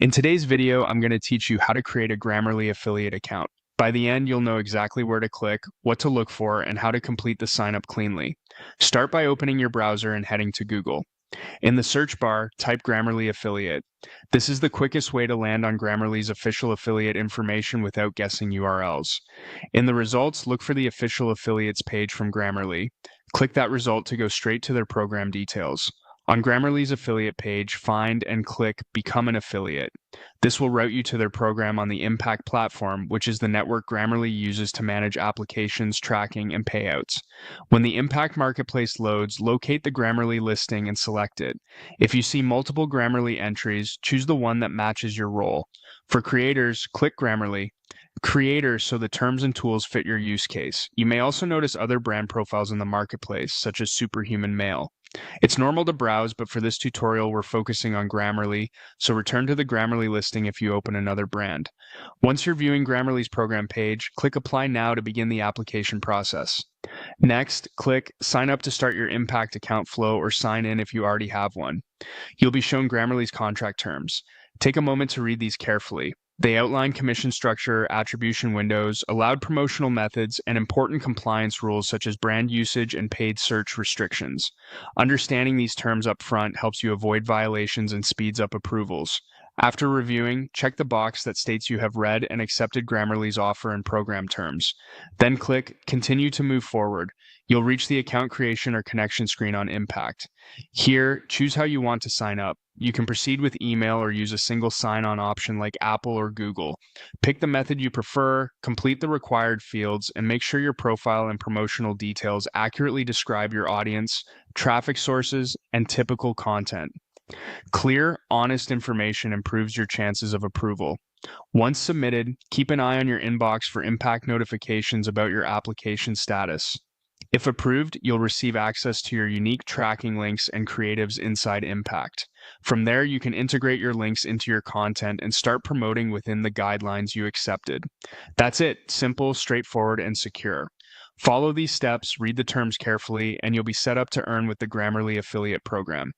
In today's video, I'm going to teach you how to create a Grammarly affiliate account. By the end, you'll know exactly where to click, what to look for, and how to complete the sign up cleanly. Start by opening your browser and heading to Google. In the search bar, type Grammarly affiliate. This is the quickest way to land on Grammarly's official affiliate information without guessing URLs. In the results, look for the official affiliates page from Grammarly. Click that result to go straight to their program details. On Grammarly's affiliate page, find and click Become an Affiliate. This will route you to their program on the Impact platform, which is the network Grammarly uses to manage applications, tracking, and payouts. When the Impact Marketplace loads, locate the Grammarly listing and select it. If you see multiple Grammarly entries, choose the one that matches your role. For creators, click Grammarly. Creators so the terms and tools fit your use case. You may also notice other brand profiles in the marketplace, such as Superhuman Male. It's normal to browse, but for this tutorial, we're focusing on Grammarly, so return to the Grammarly listing if you open another brand. Once you're viewing Grammarly's program page, click Apply Now to begin the application process. Next, click Sign Up to start your Impact account flow or sign in if you already have one. You'll be shown Grammarly's contract terms. Take a moment to read these carefully. They outline commission structure, attribution windows, allowed promotional methods, and important compliance rules such as brand usage and paid search restrictions. Understanding these terms up front helps you avoid violations and speeds up approvals. After reviewing, check the box that states you have read and accepted Grammarly's offer and program terms. Then click Continue to move forward. You'll reach the account creation or connection screen on Impact. Here, choose how you want to sign up. You can proceed with email or use a single sign-on option like Apple or Google. Pick the method you prefer, complete the required fields, and make sure your profile and promotional details accurately describe your audience, traffic sources, and typical content. Clear, honest information improves your chances of approval. Once submitted, keep an eye on your inbox for Impact notifications about your application status. If approved, you'll receive access to your unique tracking links and creatives inside Impact. From there, you can integrate your links into your content and start promoting within the guidelines you accepted. That's it, simple, straightforward, and secure. Follow these steps, read the terms carefully, and you'll be set up to earn with the Grammarly affiliate program.